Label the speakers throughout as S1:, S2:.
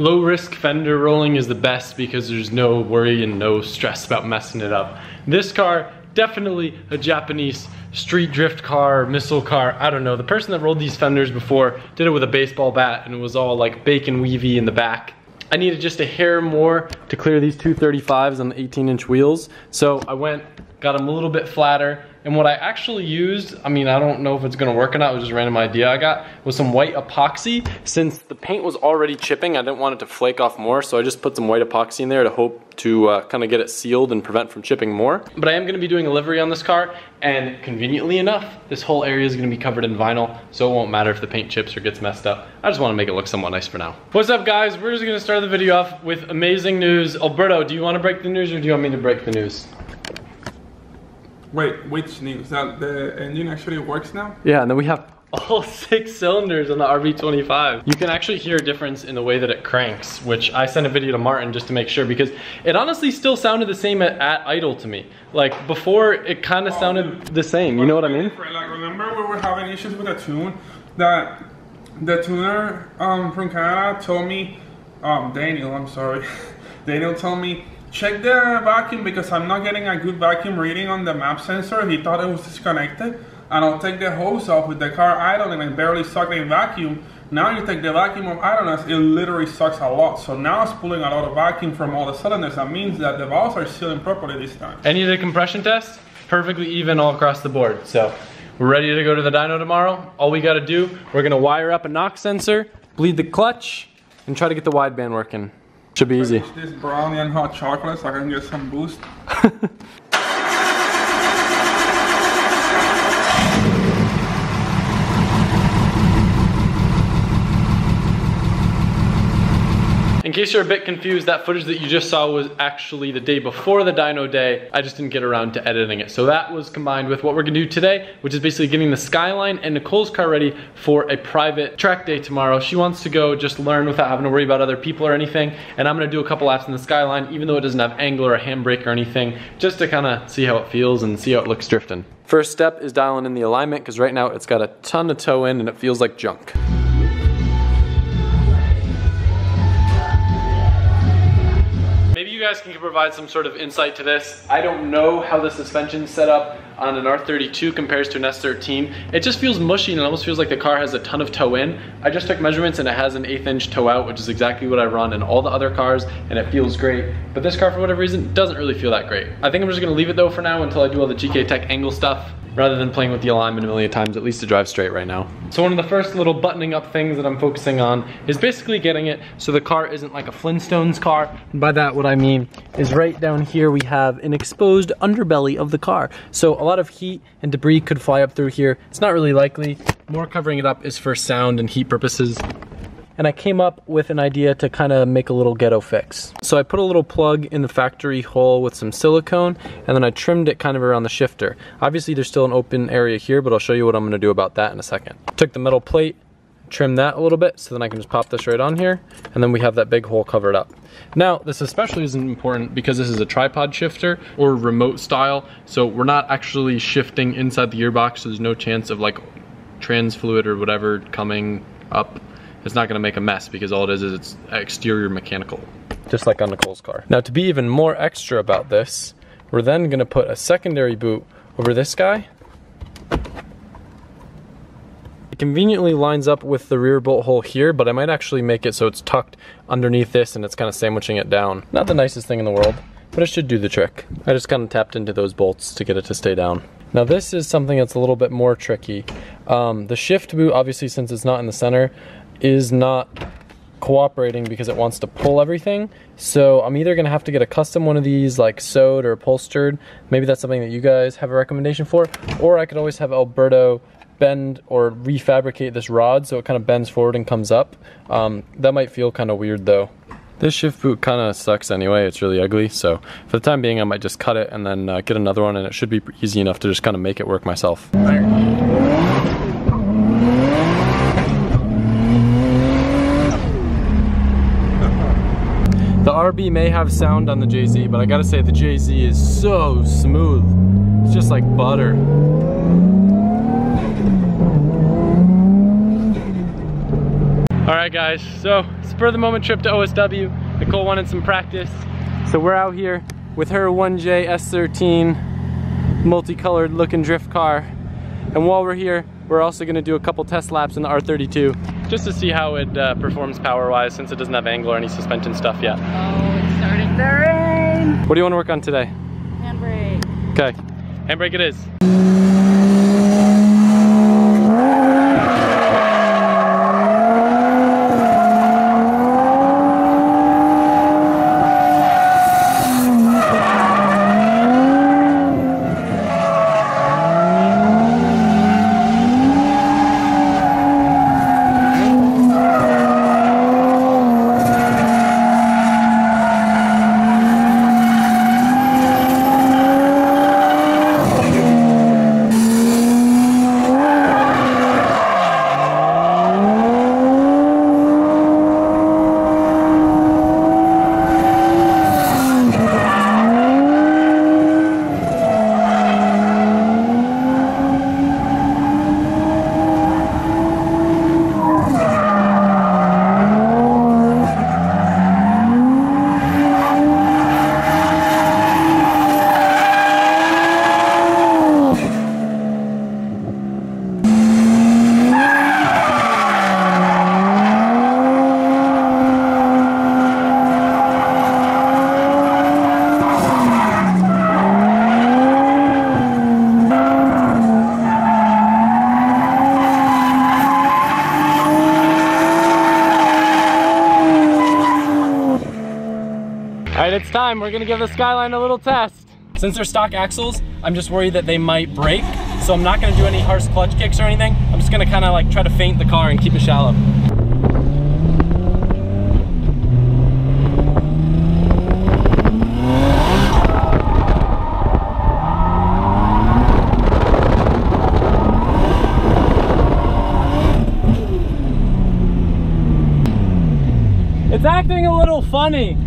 S1: Low risk fender rolling is the best because there's no worry and no stress about messing it up. This car, definitely a Japanese street drift car, missile car, I don't know. The person that rolled these fenders before did it with a baseball bat and it was all like bacon weavy in the back. I needed just a hair more to clear these 235s on the 18-inch wheels. So I got them a little bit flatter. And what I actually used, I mean, I don't know if it's gonna work or not, it was just a random idea I got, was some white epoxy. Since the paint was already chipping, I didn't want it to flake off more, so I just put some white epoxy in there to hope to kind of get it sealed and prevent from chipping more. But I am gonna be doing a livery on this car, and conveniently enough, this whole area is gonna be covered in vinyl, so it won't matter if the paint chips or gets messed up. I just wanna make it look somewhat nice for now. What's up, guys? We're just gonna start the video off with amazing news. Alberto, do you wanna break the news or do you want me to break the news?
S2: Wait, which news? That the engine actually works now?
S1: Yeah, and then we have all 6 cylinders on the RB25. You can actually hear a difference in the way that it cranks, which I sent a video to Martin just to make sure, because it honestly still sounded the same at idle to me. Like before, it kind of sounded the same, you know what I mean?
S2: Like, remember we were having issues with the tune? That the tuner from Canada told me, Daniel, I'm sorry. Daniel told me, check the vacuum because I'm not getting a good vacuum reading on the map sensor. He thought it was disconnected. And I'll take the hose off with the car idling and barely sucking vacuum. Now you take the vacuum of idleness, it literally sucks a lot. So now it's pulling a lot of vacuum from all the cylinders. That means that the valves are sealing properly this time.
S1: And you did a compression test? Perfectly even all across the board. So we're ready to go to the dyno tomorrow. All we gotta do, we're gonna wire up a knock sensor, bleed the clutch, and try to get the wideband working. Should be easy.
S2: This brownie and hot chocolate so I can get some boost.
S1: In case you're a bit confused, that footage that you just saw was actually the day before the dyno day. I just didn't get around to editing it. So that was combined with what we're gonna do today, which is basically getting the Skyline and Nicole's car ready for a private track day tomorrow. She wants to go just learn without having to worry about other people or anything. And I'm gonna do a couple laps in the Skyline, even though it doesn't have angle or a handbrake or anything, just to kind of see how it feels and see how it looks drifting. First step is dialing in the alignment, because right now it's got a ton of toe in and it feels like junk. You guys can provide some sort of insight to this. I don't know how the suspension's set up on an R32 compares to an S13. It just feels mushy and it almost feels like the car has a ton of toe in. I just took measurements and it has an 1/8 inch toe out, which is exactly what I run in all the other cars, and it feels great. But this car, for whatever reason, doesn't really feel that great. I think I'm just gonna leave it though for now until I do all the GK Tech angle stuff, rather than playing with the alignment a million times, at least to drive straight right now. So one of the first little buttoning up things that I'm focusing on is basically getting it so the car isn't like a Flintstones car. And by that, what I mean is right down here we have an exposed underbelly of the car. So a lot of heat and debris could fly up through here. It's not really likely. More covering it up is for sound and heat purposes. And I came up with an idea to kind of make a little ghetto fix. So I put a little plug in the factory hole with some silicone, and then I trimmed it kind of around the shifter. Obviously there's still an open area here, but I'll show you what I'm gonna do about that in a second. Took the metal plate, trimmed that a little bit, so then I can just pop this right on here, and then we have that big hole covered up. Now, this especially isn't important because this is a tripod shifter or remote style, so we're not actually shifting inside the gearbox, so there's no chance of like trans fluid or whatever coming up. It's not gonna make a mess because all it is it's exterior mechanical. Just like on Nicole's car. Now to be even more extra about this, we're then gonna put a secondary boot over this guy. It conveniently lines up with the rear bolt hole here, but I might actually make it so it's tucked underneath this and it's kind of sandwiching it down. Not the nicest thing in the world, but it should do the trick. I just kind of tapped into those bolts to get it to stay down. Now this is something that's a little bit more tricky. The shift boot, obviously since it's not in the center, is not cooperating because it wants to pull everything. So I'm either gonna have to get a custom one of these like sewed or upholstered. Maybe that's something that you guys have a recommendation for, or I could always have Alberto bend or refabricate this rod so it kind of bends forward and comes up. That might feel kind of weird though. This shift boot kind of sucks anyway, it's really ugly, so for the time being I might just cut it and then get another one, and it should be easy enough to just kind of make it work myself. The RB may have sound on the JZ, but I gotta say the JZ is so smooth. It's just like butter. All right, Alright guys, so spur of the moment trip to OSW. Nicole wanted some practice. So we're out here with her 1J S13 multicolored looking drift car. And while we're here, we're also gonna do a couple test laps in the R32 just to see how it performs power-wise since it doesn't have angle or any suspension stuff yet.
S3: Oh, it's starting to rain.
S1: What do you wanna work on today?
S3: Handbrake.
S1: Okay, handbrake it is. Alright, it's time. We're gonna give the Skyline a little test. Since they're stock axles, I'm just worried that they might break. So I'm not gonna do any harsh clutch kicks or anything. I'm just gonna kinda like try to feint the car and keep it shallow. It's acting a little funny.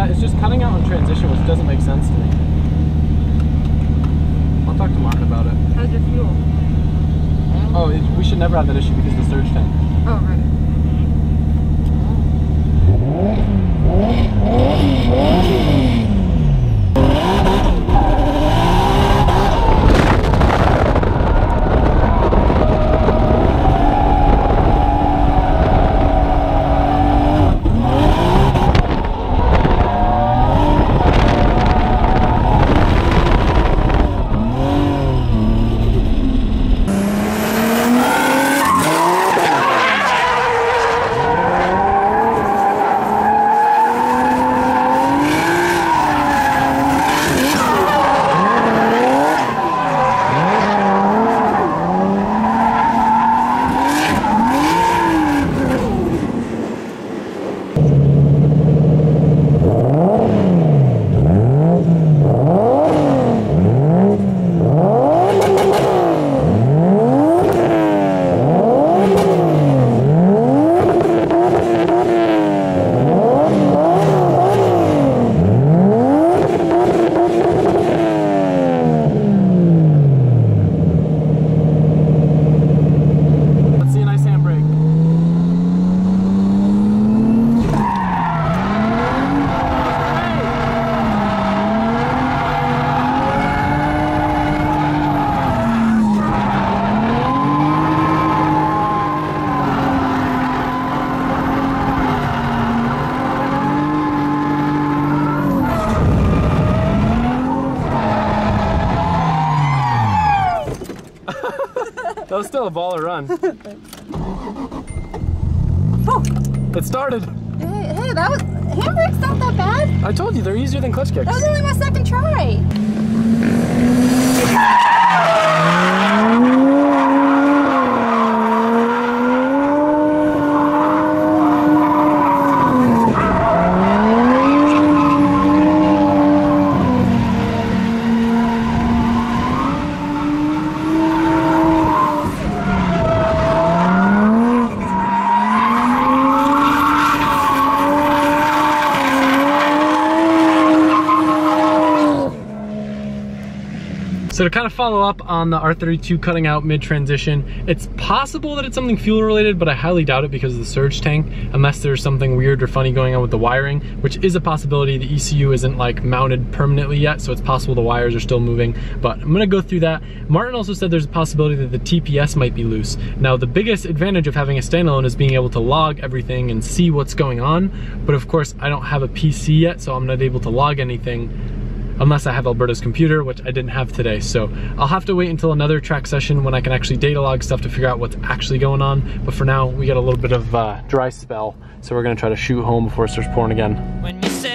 S1: It's just cutting out on transition, which doesn't make sense to me. I'll talk to Martin about it.
S3: How's your fuel?
S1: Oh, we should never have that issue because of the surge tank.
S3: Oh, right.
S1: still a baller run. It started.
S3: Hey, that was, handbrake's not that bad.
S1: I told you, they're easier than clutch kicks.
S3: That was only my second try.
S1: So to kind of follow up on the R32 cutting out mid-transition, it's possible that it's something fuel related, but I highly doubt it because of the surge tank, unless there's something weird or funny going on with the wiring, which is a possibility. The ECU isn't like mounted permanently yet, so it's possible the wires are still moving, but I'm gonna go through that. Martin also said there's a possibility that the TPS might be loose. Now, the biggest advantage of having a standalone is being able to log everything and see what's going on, but of course I don't have a PC yet, so I'm not able to log anything unless I have Alberto's computer, which I didn't have today. So I'll have to wait until another track session when I can actually data log stuff to figure out what's actually going on. But for now, we got a little bit of dry spell, so we're gonna try to shoot home before it starts pouring again. When you say